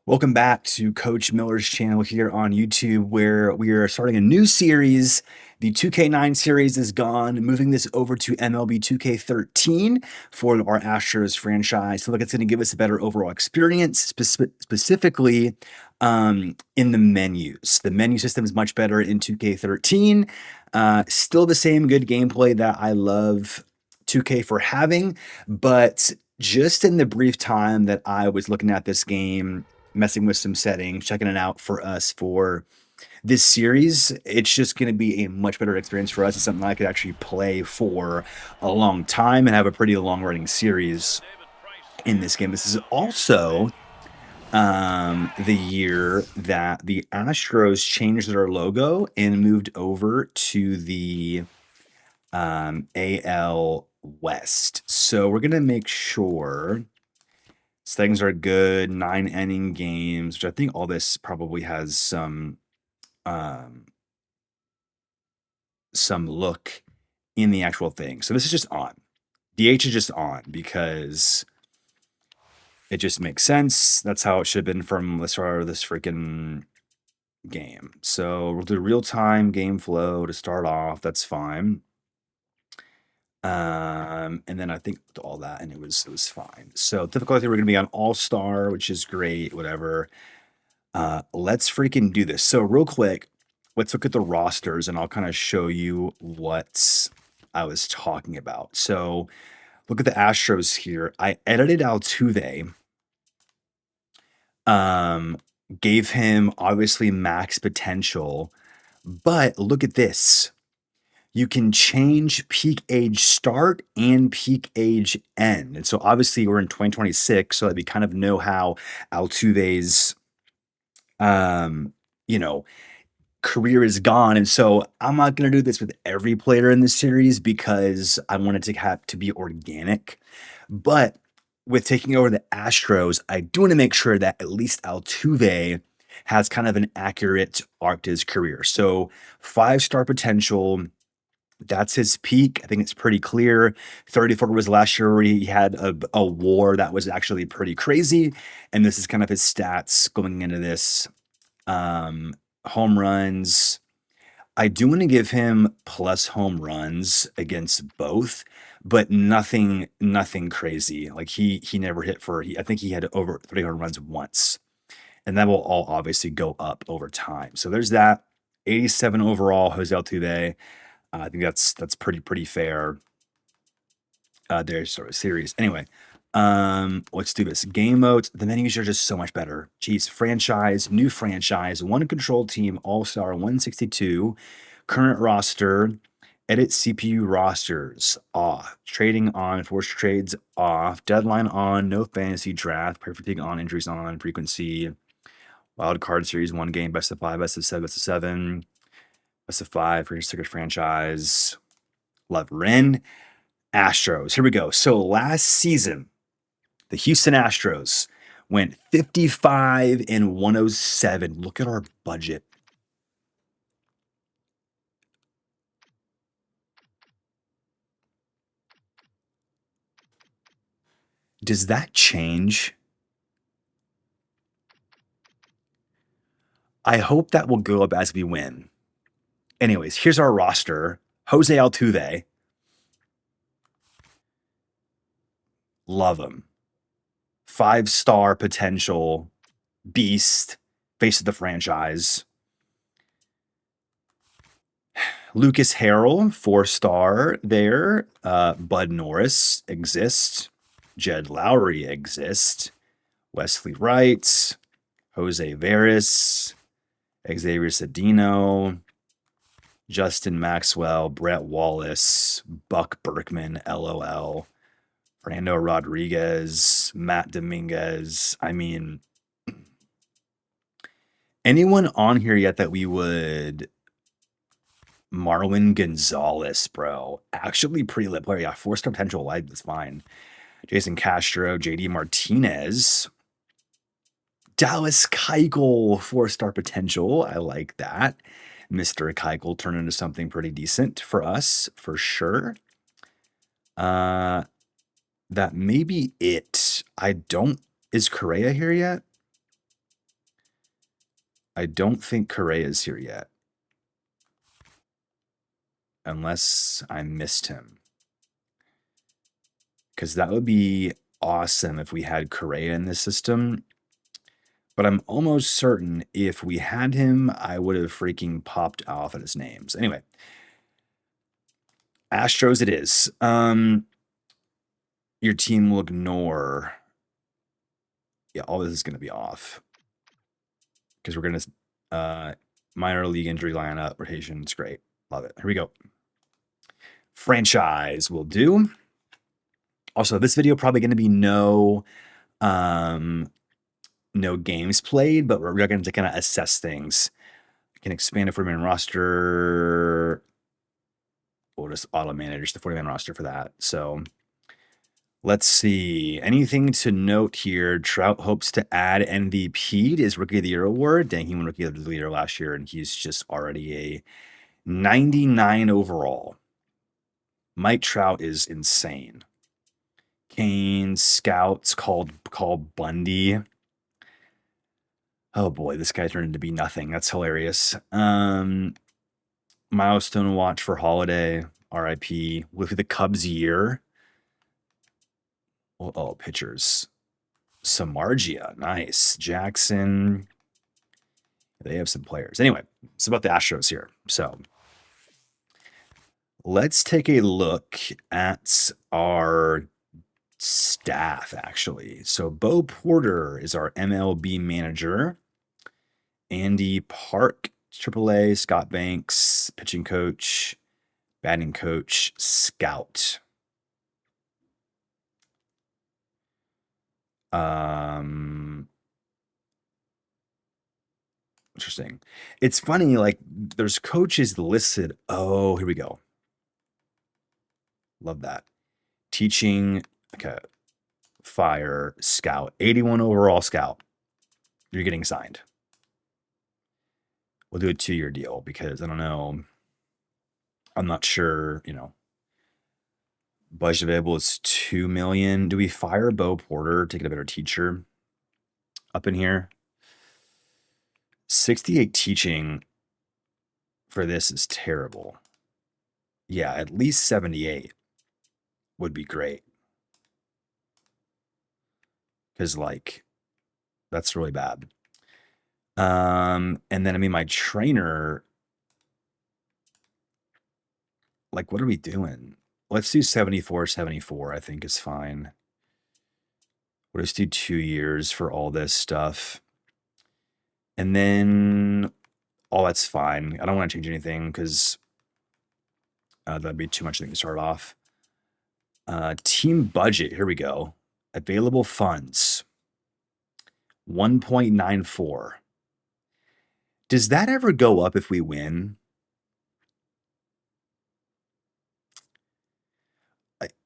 Welcome back to Coach Miller's channel here on YouTube, where we are starting a new series. The 2K9 series is gone, moving this over to MLB 2K13 for our Astros franchise. So look, it's going to give us a better overall experience, specifically in the menus. The menu system is much better in 2K13. Still the same good gameplay that I love 2K for having, but just in the brief time that I was looking at this game, messing with some settings, checking it out for us for this series, it's just going to be a much better experience for us. It's something I could actually play for a long time and have a pretty long running series in this game. This is also the year that the Astros changed their logo and moved over to the AL West. So we're going to make sure things are good, 9-inning games, which I think all this probably has some look in the actual thing. So this is just on. DH is just on because it just makes sense. That's how it should have been from the start of this freaking game. So we'll do real-time game flow to start off. That's fine. And then I think all that, and it was fine. So difficulty, we're gonna be on All-Star, which is great, whatever. Let's freaking do this. So real quick, let's look at the rosters and I'll kind of show you what I was talking about. So look at the Astros here. I edited Altuve, gave him obviously max potential, but look at this. You can change peak age start and peak age end. And so obviously we're in 2026, so that we kind of know how Altuve's career is gone. And so I'm not going to do this with every player in this series because I want it to have to be organic. But with taking over the Astros, I do want to make sure that at least Altuve has kind of an accurate arc to his career. So 5-star potential, that's his peak. I think it's pretty clear. 34 was last year where he had a war that was actually pretty crazy. And this is kind of his stats going into this. Home runs. I do want to give him plus home runs against both, but nothing crazy. Like he never hit for, I think he had over 30 home runs once. And that will all obviously go up over time. So there's that. 87 overall, Jose Altuve. I think that's pretty fair. There's sort of series. Anyway, let's do this. Game modes. The menus are just so much better. Jeez, franchise, new franchise, one control team, all-star, 162, current roster, edit CPU rosters, off, trading on, forced trades off, deadline on, no fantasy draft, player fatigue on, injuries on, frequency, wild card series, one game, best of 5, best of 7, best of 7, best of 5 for your sticker franchise. Love Ren. Astros. Here we go. So last season, the Houston Astros went 55 and 107. Look at our budget. Does that change? I hope that will go up as we win. Anyways, here's our roster. Jose Altuve. Love him. 5-star potential beast, face of the franchise. Lucas Harrell, 4-star there. Bud Norris exists. Jed Lowry exists. Wesley Wright, Jose Veras, Xavier Cedeno, Justin Maxwell, Brett Wallace, Buck Berkman, LOL, Fernando Rodriguez, Matt Dominguez. I mean, anyone on here yet that we would... Marwin Gonzalez, bro. Actually pretty lit player. Yeah, 4-star potential. That's fine. Jason Castro, JD Martinez. Dallas Keuchel, 4-star potential. I like that. Mr. Keuchel turned into something pretty decent for us, for sure. That may be it. I don't... Is Correa here yet? I don't think Correa is here yet. Unless I missed him. Because that would be awesome if we had Correa in this system. But I'm almost certain if we had him, I would have freaking popped off at his names. Anyway, Astros it is. Your team will ignore. Yeah, all this is going to be off. Because we're going to minor league injury lineup rotation. It's great. Love it. Here we go. Franchise will do. Also, this video probably going to be no games played, but we're going to kind of assess things. I can expand a 40-man roster. We'll just auto manage the 40-man roster for that. So let's see. Anything to note here? Trout hopes to add MVP to his Rookie of the Year award. Dang, he won Rookie of the Year last year, and he's just already a 99 overall. Mike Trout is insane. Kane scouts called Bundy. Oh boy, this guy turned into be nothing. That's hilarious. Milestone watch for Holiday, RIP. With the Cubs year. Oh, pitchers. Samardzija, nice. Jackson. They have some players. Anyway, it's about the Astros here. So let's take a look at our staff, actually. So Bo Porter is our MLB manager. Andy Park, AAA, Scott Banks, pitching coach, batting coach, scout. Interesting. It's funny, like there's coaches listed. Oh, here we go. Love that. Teaching, okay. Fire, scout, 81 overall scout. You're getting signed. We'll do a 2-year deal because I don't know. I'm not sure, budget available is $2 million. Do we fire Bo Porter to get a better teacher up in here? 68 teaching for this is terrible. Yeah, at least 78 would be great. Because, like, that's really bad. And then, I mean, my trainer, like, what are we doing? Let's do 74, 74, I think is fine. We'll just do 2 years for all this stuff. And then, that's fine. I don't want to change anything because that'd be too much thing to start off. Team budget, here we go. Available funds, 1.94. Does that ever go up if we win?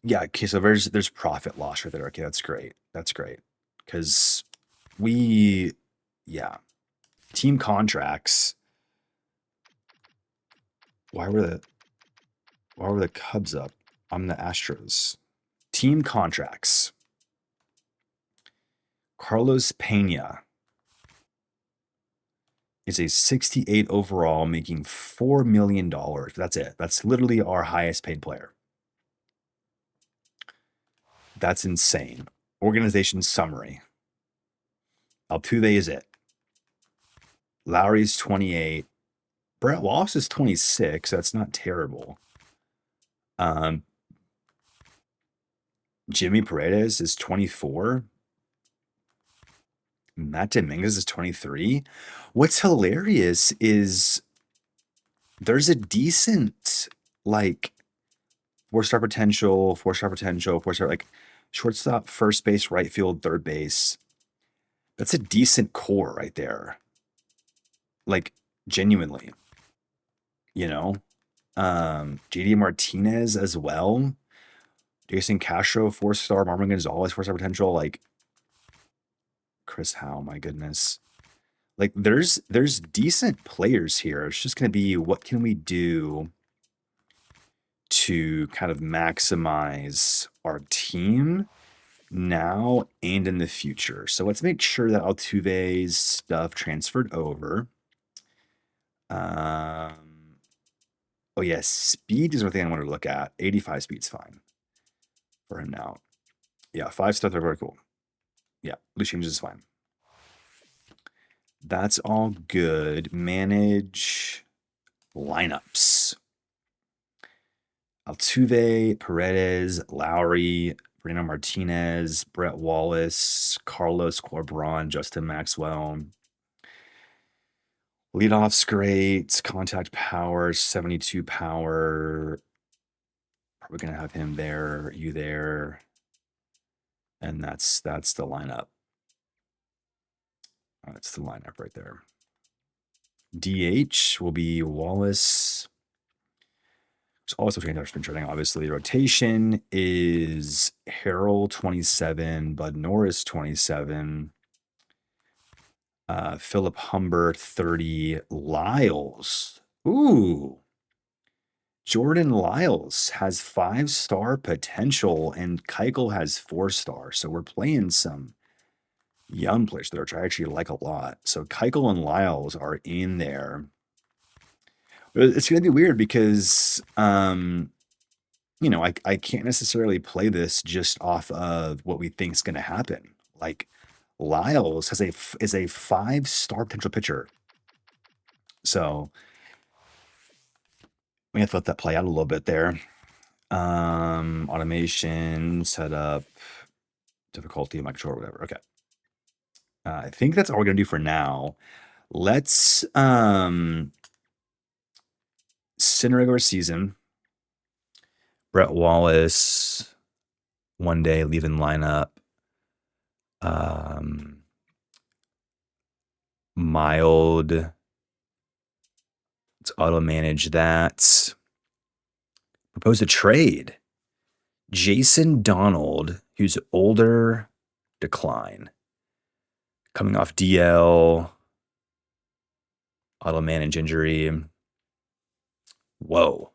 Yeah, okay, so there's profit loss right there. Okay, that's great. That's great. Because team contracts. Why were the Cubs up? I'm the Astros. Team contracts. Carlos Pena is a 68 overall, making $4 million. That's it. That's literally our highest paid player. That's insane. Organization summary. Altuve is it. Lowry's 28. Brett Wallace is 26. That's not terrible. Jimmy Paredes is 24. Matt Dominguez is 23. What's hilarious is there's a decent, like, 4-star potential, 4-star potential, 4-star, like, shortstop, first base, right field, third base. That's a decent core right there. Like, genuinely. JD Martinez as well. Jason Castro, 4-star. Marvin Gonzalez, 4-star potential. Like, Chris Howe, my goodness. Like, there's decent players here. It's just going to be what can we do to kind of maximize our team now and in the future. So let's make sure that Altuve's stuff transferred over. Oh yeah, speed is one thing I wanted to look at. 85 speed's fine for him now. Yeah, 5 stuff are very cool. Yeah, loose changes is fine. That's all good. Manage lineups. Altuve, Paredes, Lowry, Bruno Martinez, Brett Wallace, Carlos Corbron, Justin Maxwell. Leadoff's great. Contact power, 72 power. Probably gonna have him there, you there, and that's the lineup. That's the lineup right there. DH will be Wallace. There's also change spin trading. Obviously, rotation is Harrell 27, Bud Norris 27, Philip Humber 30, Lyles. Ooh, Jordan Lyles has 5-star potential, and Keuchel has 4-star. So we're playing some young players there, which I actually like a lot. So Keuchel and Lyles are in there. It's going to be weird because, I can't necessarily play this just off of what we think is going to happen. Like Lyles is a 5-star potential pitcher. So we have to let that play out a little bit there. Automation, setup, difficulty, my controller, whatever. Okay. I think that's all we're going to do for now. Let's center regular season. Brett Wallace, one day leaving lineup. Mild. Let's auto manage that. Propose a trade. Jason Donald, who's older, decline. Coming off DL. Auto manage injury. Whoa.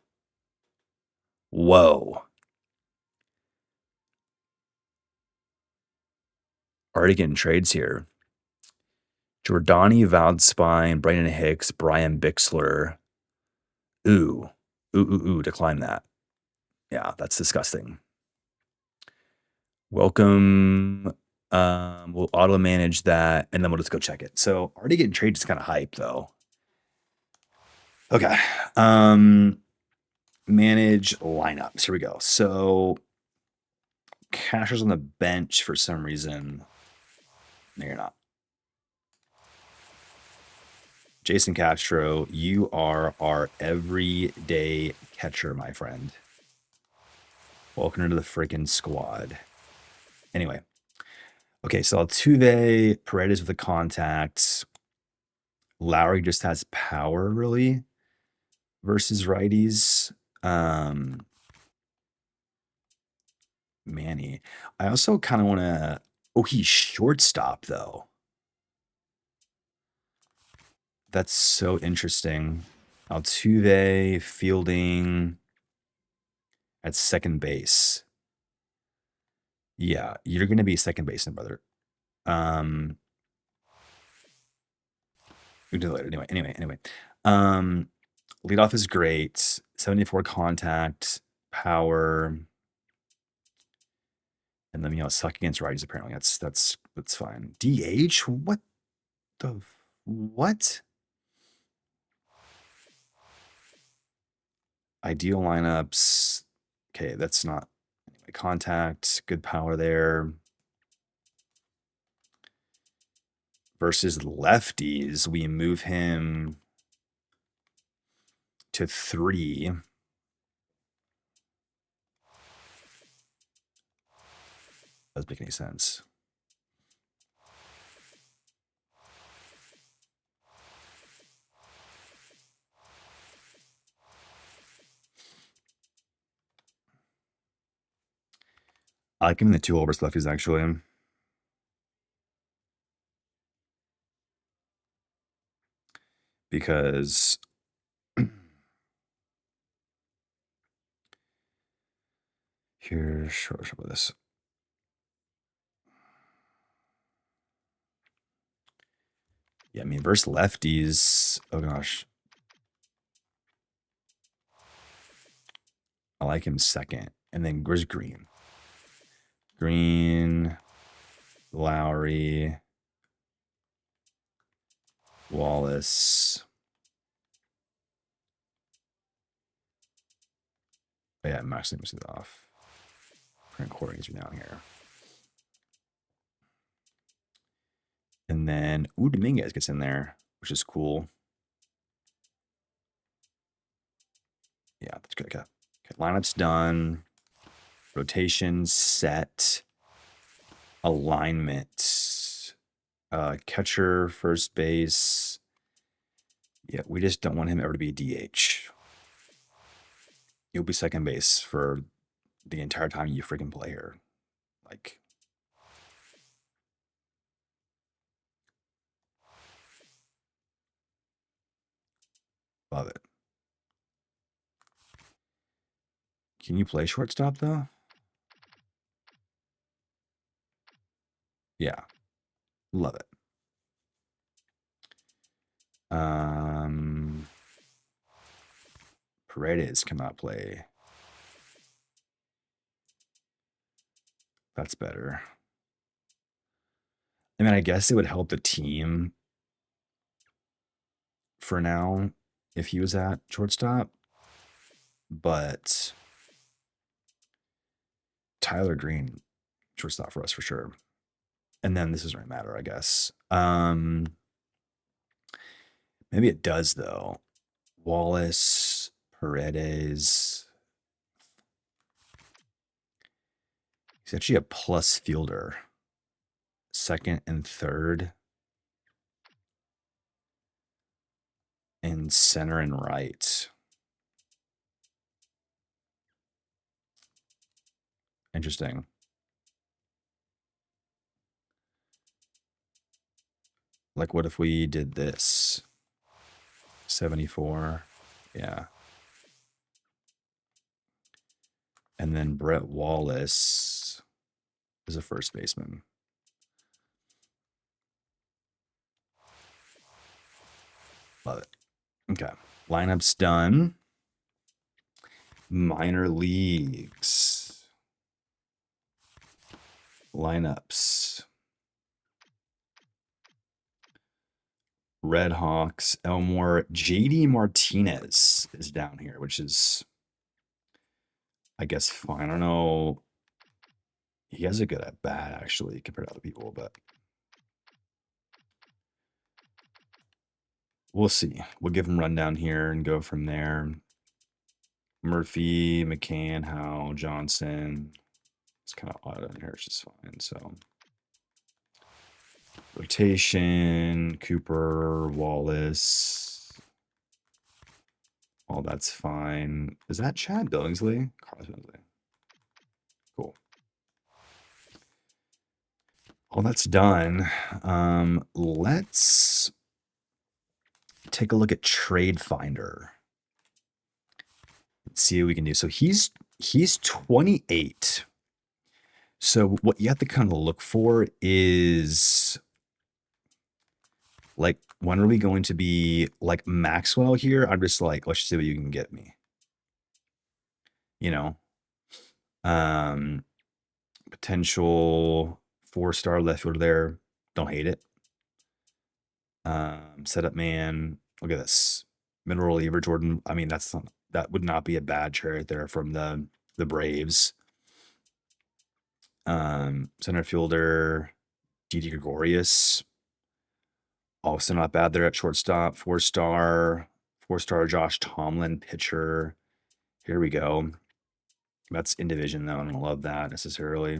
Already getting trades here. Jordani Valdspine, Brandon Hicks, Brian Bixler. Ooh. Decline that. Yeah, that's disgusting. Welcome. We'll auto manage that, and then we'll just go check it. So already getting trades is kind of hype, though. Okay. Manage lineups. Here we go. So Casher's on the bench for some reason. No, you're not. Jason Castro, you are our everyday catcher, my friend. Welcome into the freaking squad. Anyway. Okay, so Altuve, Paredes with the contacts. Lowry just has power, really, versus righties. Manny. I also kind of want to... Oh, he's shortstop, though. That's so interesting. Altuve fielding at second base. Yeah, you're going to be second baseman, brother. We do it later. Anyway. Leadoff is great. 74 contact, power. And then, suck against righties, apparently. That's fine. DH? What the... What? Ideal lineups. Okay, that's not... Anyway, contact, good power there. Versus lefties, we move him to 3. Doesn't make any sense. I like him in the 2 overs lefties, actually. Because here, sure about this. Yeah, I mean, versus lefties. Oh gosh, I like him second. And then where's Green? Green, Lowry, Wallace. Oh, yeah, Max Limus is off. Print recordings are down here. And then, Dominguez gets in there, which is cool. Yeah, that's good. Okay. Lineup's done. Rotation set. Alignment. Catcher, first base. Yeah, we just don't want him ever to be DH. You'll be second base for the entire time you freaking play here. Like, love it. Can you play shortstop though? Yeah, love it. Paredes cannot play. That's better. I mean, I guess it would help the team for now if he was at shortstop, but Tyler Green, shortstop for us for sure. And then this doesn't really matter, I guess. Maybe it does though. Wallace, Paredes. He's actually a plus fielder. Second and third. And center and right. Interesting. Like, what if we did this? 74. Yeah. And then Brett Wallace is a first baseman. Love it. Okay. Lineup's done. Minor leagues. Lineups. Red Hawks, Elmore, JD Martinez is down here, which is, I guess, fine. I don't know. He has a good at bat, actually, compared to other people, but we'll see. We'll give him rundown here and go from there. Murphy, McCann, Howe, Johnson. It's kind of odd in here. It's just fine. So rotation, Cooper, Wallace. All that's fine. Is that Chad Billingsley? Carlos Billingsley. Cool. All that's done. Let's take a look at Trade Finder. Let's see what we can do. So he's 28. So what you have to kind of look for is, like, when are we going to be like Maxwell here? I'm just like, let's see what you can get me. You know, potential 4-star left fielder there. Don't hate it. Setup man. Look at this. Middle reliever Jordan. I mean, that would not be a bad trade right there from the Braves. Center fielder Didi Gregorius. Also not bad there at shortstop. 4-star Josh Tomlin, pitcher. Here we go. That's in division though. I don't love that necessarily.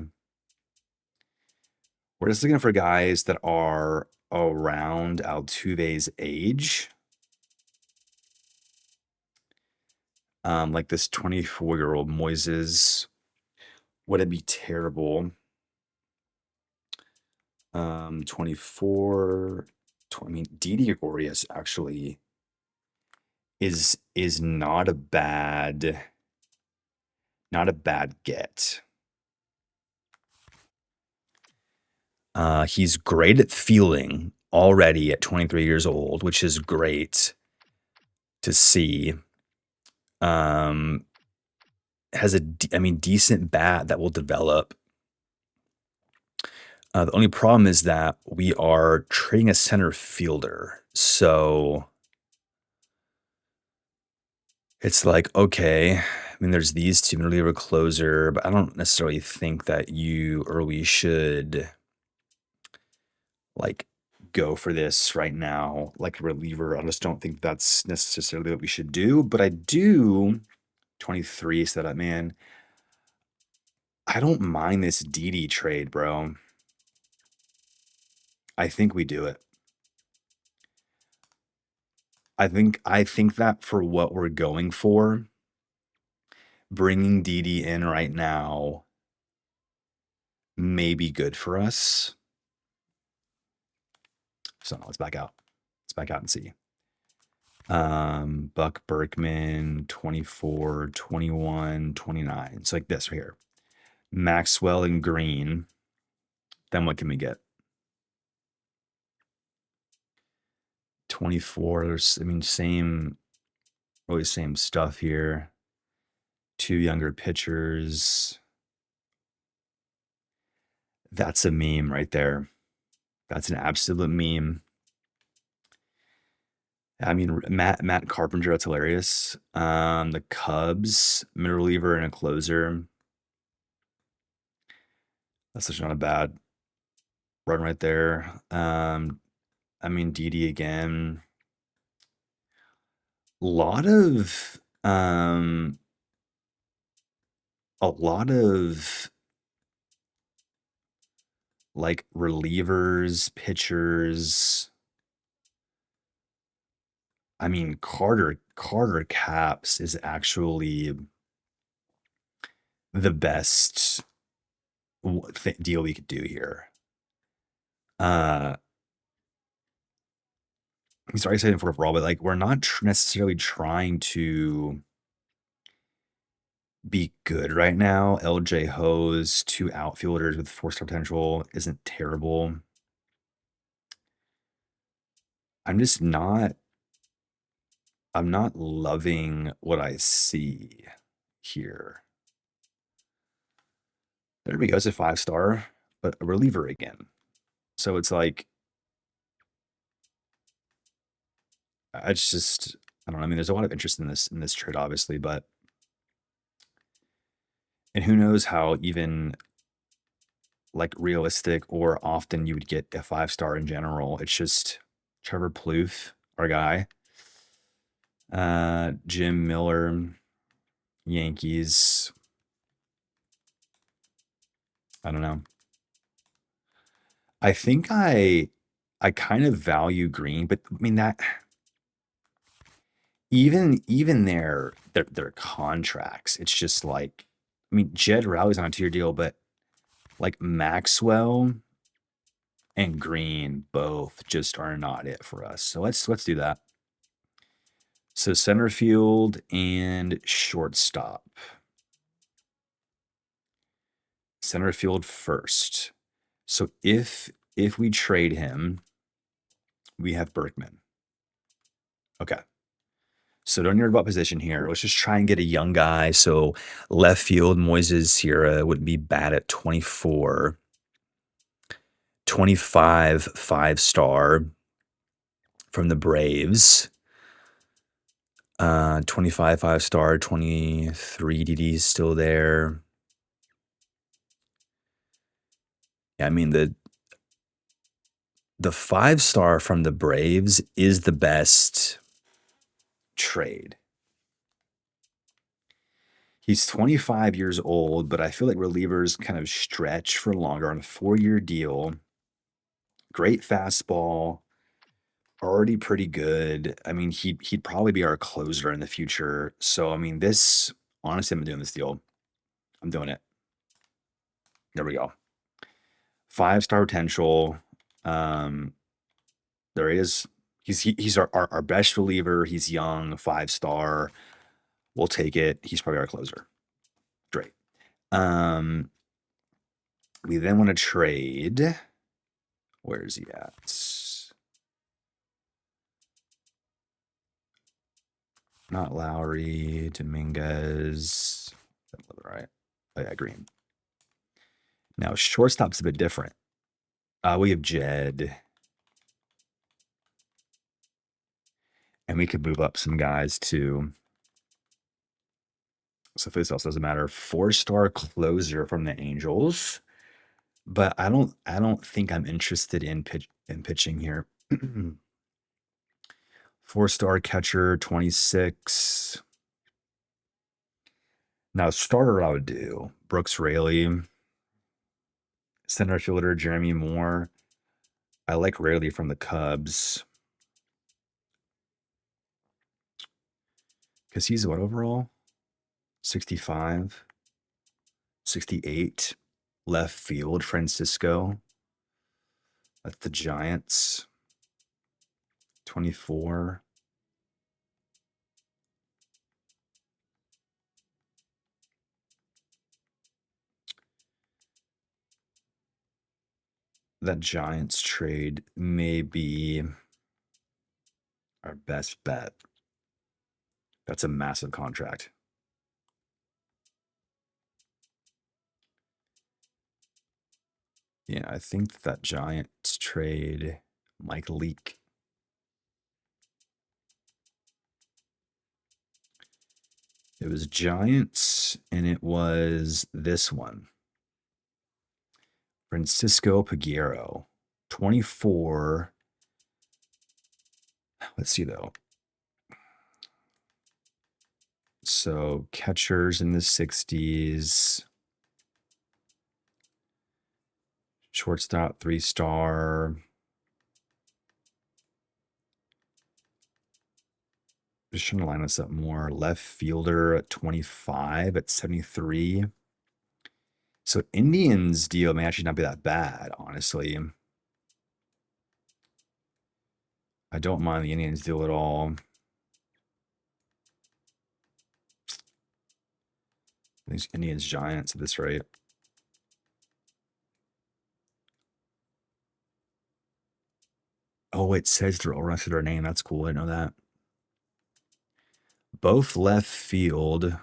We're just looking for guys that are around Altuve's age. Like this 24-year-old Moises. Would it be terrible? 24. I mean, Didi Gregorius actually is not a bad get. He's great at fielding already at 23 years old, which is great to see. has I mean, decent bat that will develop. The only problem is that we are trading a center fielder. So it's like, okay, I mean, there's these two, middle reliever, closer, but I don't necessarily think that you or we should like go for this right now, like a reliever. I just don't think that's necessarily what we should do. But I do 23 set up, man. I don't mind this DD trade, bro. I think we do it. I think that for what we're going for, bringing DD in right now may be good for us. So let's back out. Let's back out and see. Buck Berkman, 24, 21, 29. It's like this right here. Maxwell and Green. Then what can we get? 24. There's, I mean, really same stuff here. Two younger pitchers. That's a meme right there. That's an absolute meme. I mean, Matt Carpenter, that's hilarious. The Cubs, middle reliever and a closer. That's such not a bad run right there. I mean, DD again. Lot of a lot of like relievers, pitchers. I mean, Carter Caps is actually the best deal we could do here. He's already saying for overall, but like we're not necessarily trying to be good right now. LJ Hose, two outfielders with 4-star potential isn't terrible. I'm not loving what I see here. There we go. It's a 5-star, but a reliever again. So it's like, I don't know. I mean, there's a lot of interest in this trade, obviously, and who knows how even like realistic or often you would get a 5-star in general. It's just Trevor Plouffe, our guy. Jim Miller, Yankees. I don't know. I think I kind of value Green, but I mean that even their contracts, it's just like, I mean, Jed Rowley's on a 2-year deal, but like Maxwell and Green both just are not it for us. So let's do that. So center field and shortstop. Center field first. So if we trade him, we have Berkman. Okay. So don't worry about position here. Let's just try and get a young guy. So left field, Moises Sierra would be bad at 24. 25 5-star from the Braves. 25 5-star, 23 DD's still there. Yeah, I mean the 5-star from the Braves is the best trade. He's 25 years old, but I feel like relievers kind of stretch for longer on a 4-year deal. Great fastball, already pretty good. I mean, he'd probably be our closer in the future. So I mean, this honestly, I'm doing this deal. I'm doing it. There we go. 5-star potential. There he is. He's our best reliever. He's young, 5-star. We'll take it. He's probably our closer. Great. We then want to trade. Where is he at? Not Lowry, Dominguez. Right. Oh, yeah, green. Now, shortstop's a bit different. We have Jed. And we could move up some guys too. So this also doesn't matter. 4-star closer from the Angels. But I don't think I'm interested in pitching here. 4-star catcher, 26. Now, starter I would do Brooks Raley, center fielder Jeremy Moore. I like Raley from the Cubs because he's what overall? 65, 68. Left field, Francisco. That's the Giants. 24. That Giants trade may be our best bet. That's a massive contract. Yeah, I think that Giants trade Mike Leake. It was Giants, and it was this one. Francisco Peguero, 24. Let's see, though. So catchers in the 60s. Shortstop, 3-star. Just trying to line this up more. Left fielder at 25 at 73. So Indians deal may actually not be that bad, honestly. I don't mind the Indians deal at all. These Indians Giants at this rate. Oh, it says they're all rested their name. That's cool. I didn't know that. Both left field.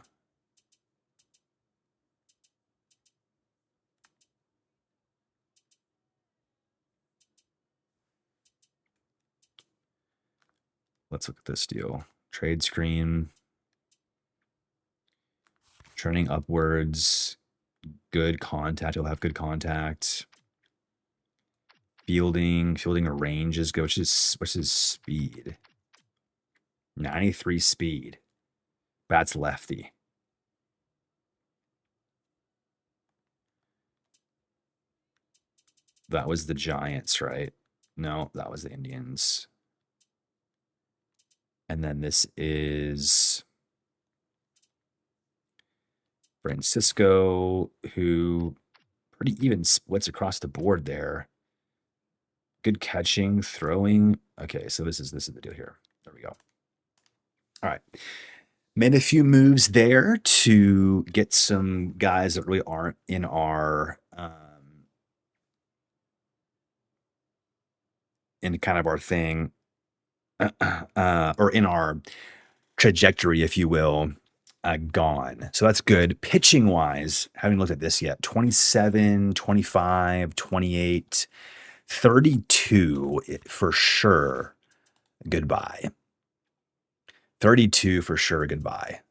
Let's look at this deal. Trade screen. Trending upwards. Good contact. You'll have good contact. Fielding range is good. What's his speed? 93 speed. Bats lefty. That was the Giants, right? No, that was the Indians. And then this is Francisco, who pretty even splits across the board there. Good catching, throwing. Okay, so this is the deal here. There we go. All right. Made a few moves there to get some guys that really aren't in our in kind of our thing, or in our trajectory, if you will, gone. So that's good. Pitching wise, haven't looked at this yet. 27, 25, 28, 32 for sure. Goodbye. 32 for sure. Goodbye.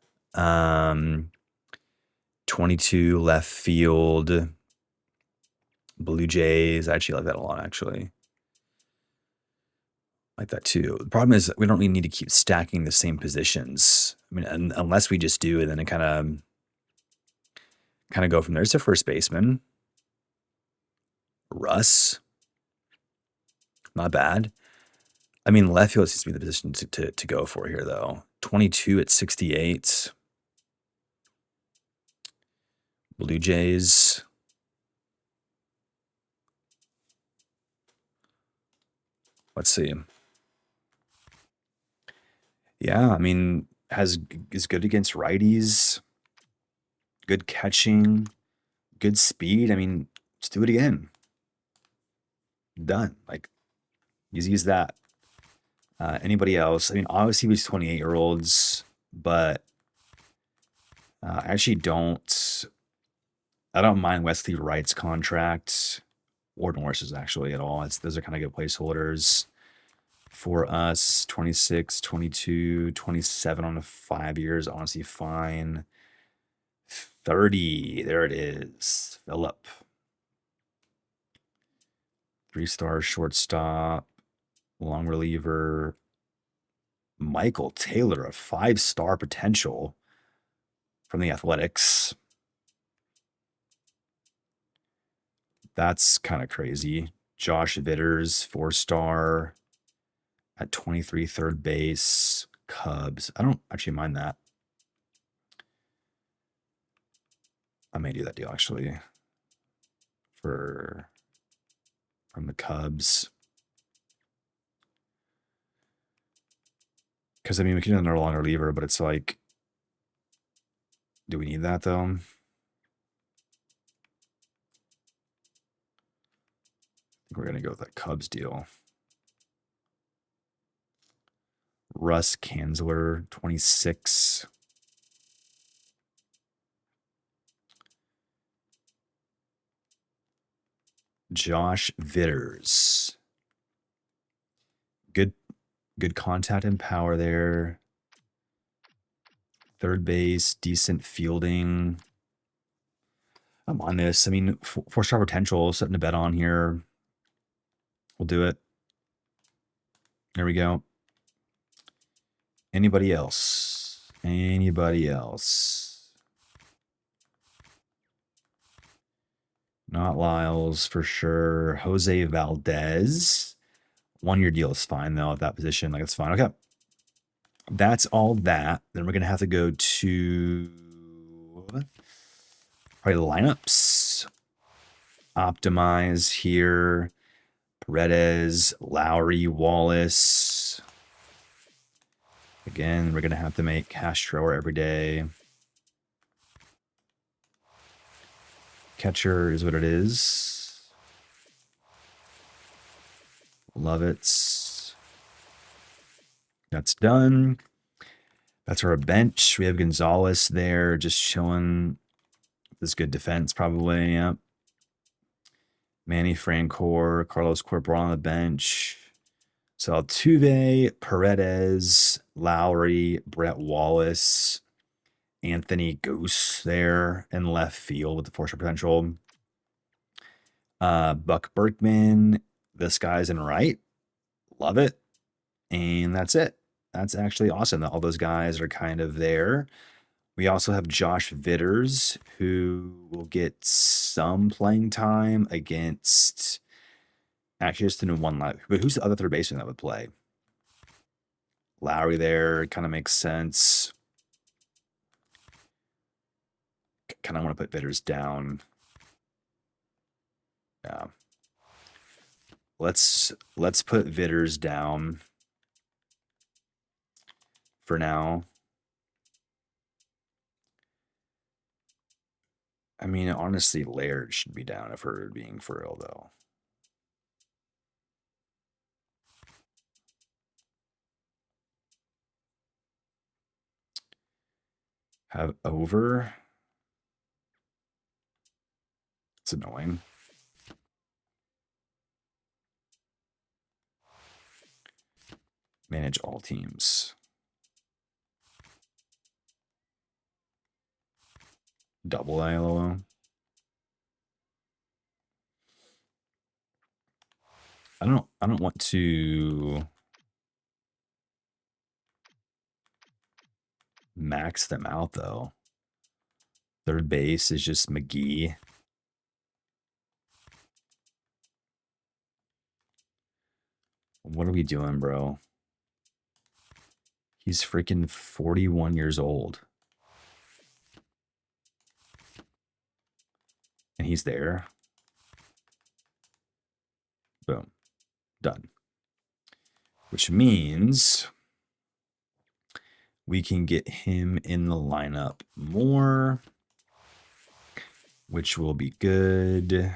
22 left field. Blue Jays. I actually like that a lot, actually. Like that too. The problem is we don't really need to keep stacking the same positions. I mean, unless we just do, and then it kind of go from there. It's a first baseman. Russ. Not bad. I mean, left field seems to be the position to go for here, though. 22 at 68. Blue Jays. Let's see. Yeah, I mean, is good against righties. Good catching. Good speed. I mean, let's do it again. Done. Like, easy as that. Anybody else? I mean, obviously these 28-year-olds, but I actually don't. I don't mind Wesley Wright's contract or Norris's actually at all. Those are kind of good placeholders for us. 26, 22, 27 on the 5 years. Honestly, fine. 30. There it is. Phillip. 3-star shortstop. Long reliever. Michael Taylor, a 5-star potential from the Athletics. That's kind of crazy. Josh Vitters, 4-star at 23, third base. Cubs. I don't actually mind that. I may do that deal actually from the Cubs. Because I mean, we can do another long reliever, but it's like, do we need that though? I think we're gonna go with that Cubs deal. Russ Kanzler, 26. Josh Vitters. Good contact and power there. Third base, decent fielding. I'm on this. I mean, 4-star potential, setting a bet on here. We'll do it. There we go. Anybody else? Anybody else? Not Lyles for sure. Jose Valdez. 1-year deal is fine though at that position. Like it's fine. Okay. That's all that. Then we're gonna have to go to probably the lineups. Optimize here. Paredes, Lowry, Wallace. Again, we're gonna have to make Castro every day. Catcher is what it is. Love it. That's done. That's our bench. We have Gonzalez there, just showing this good defense, probably. Yep. Manny Francor, Carlos Corporal on the bench. So Altuve, Paredes, Lowry, Brett Wallace, Anthony Goose there in left field with the 4-star potential. Buck Berkman, this guy's in right. Love it. And that's it. That's actually awesome that all those guys are kind of there. We also have Josh Vitters, who will get some playing time against. Actually, just in one line. But who's the other third baseman that would play? Lowry there kind of makes sense. Kind of want to put Vitters down. Yeah. Let's put Vitters down for now. I mean, honestly, Laird should be down if we're being for real, though. Have over. It's annoying. Manage all teams. Double ILO. I don't want to max them out though. Third base is just McGee. What are we doing, bro? He's freaking 41 years old. And he's there. Boom. Done. Which means we can get him in the lineup more, which will be good.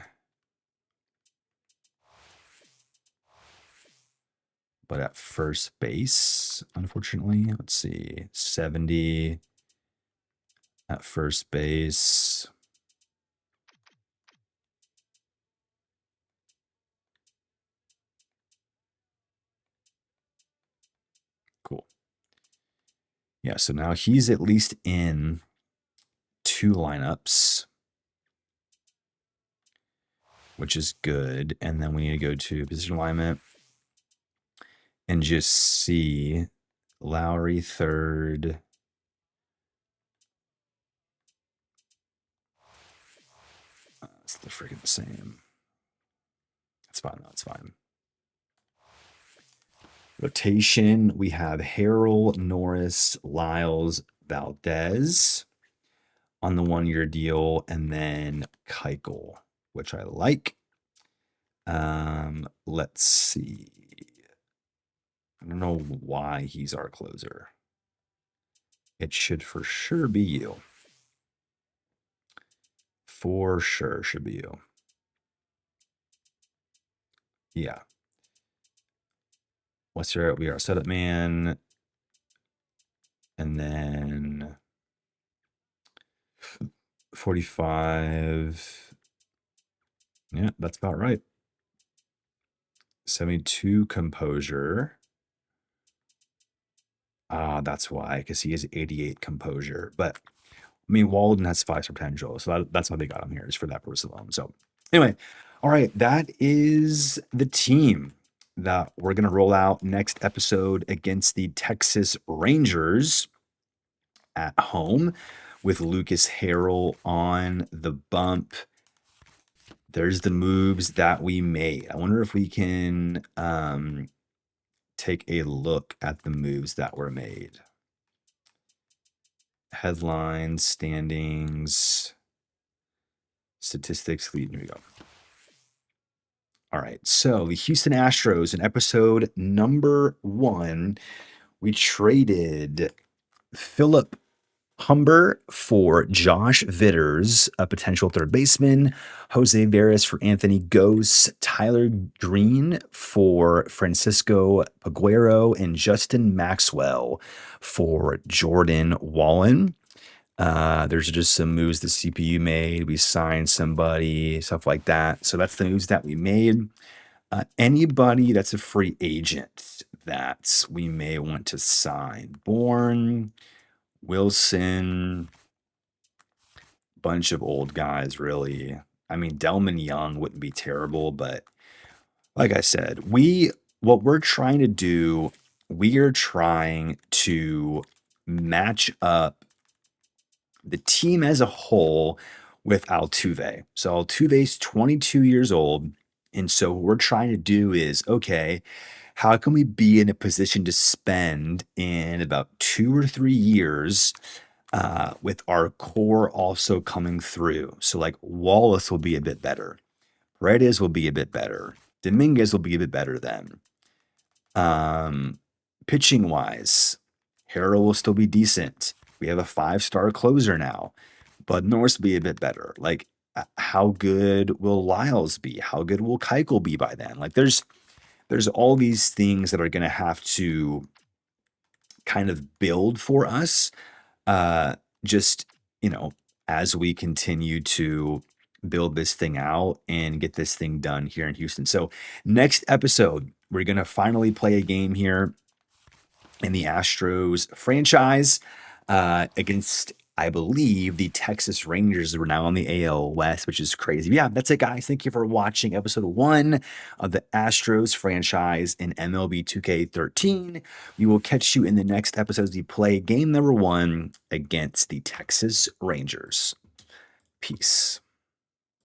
But at first base, unfortunately, let's see, 70. At first base. Cool. Yeah, so now he's at least in 2 lineups, which is good. And then we need to go to position alignment and just see Lowry third. It's the freaking the same. That's fine. That's fine. Rotation, we have Harrell, Norris, Lyles, Valdez on the 1-year deal, and then Keuchel, which I like. Let's see. I don't know why he's our closer. It should for sure be you. For sure should be you. Yeah. What's your, we are setup man. And then 45. Yeah, that's about right. 72 composure. That's why, because he has 88 composure. But I mean, Walden has 5 potential, so that's why they got him here, is for that purpose alone. So anyway, all right, that is the team that we're gonna roll out next episode against the Texas Rangers at home with Lucas Harrell on the bump. There's the moves that we made. I wonder if we can take a look at the moves that were made. Headlines, standings, statistics, lead. Here we go. All right. So the Houston Astros in episode number 1, we traded Philip Humber for Josh Vitters, a potential third baseman, Jose Veras for Anthony Gose, Tyler Green for Francisco Paguero, and Justin Maxwell for Jordan Wallen. There's just some moves the CPU made. We signed somebody, stuff like that. So that's the moves that we made. Anybody that's a free agent that we may want to sign. Bourne, Wilson, bunch of old guys, really. I mean, Delman Young wouldn't be terrible, but like I said, what we're trying to do, we are trying to match up the team as a whole with Altuve. So Altuve's 22 years old. And so what we're trying to do is, okay, how can we be in a position to spend in about 2 or 3 years with our core also coming through? So like Wallace will be a bit better. Paredes will be a bit better. Dominguez will be a bit better then. Pitching wise, Harrell will still be decent. We have a 5-star closer now. Bud Norris will be a bit better. Like, how good will Lyles be? How good will Keuchel be by then? Like, there's all these things that are going to have to kind of build for us. Just, as we continue to build this thing out and get this thing done here in Houston. So next episode, we're going to finally play a game here in the Astros franchise against, I believe, the Texas Rangers. We're now on the AL West, which is crazy. Yeah, that's it, guys. Thank you for watching episode 1 of the Astros franchise in MLB 2K13. We will catch you in the next episode as we play game number 1 against the Texas Rangers. Peace.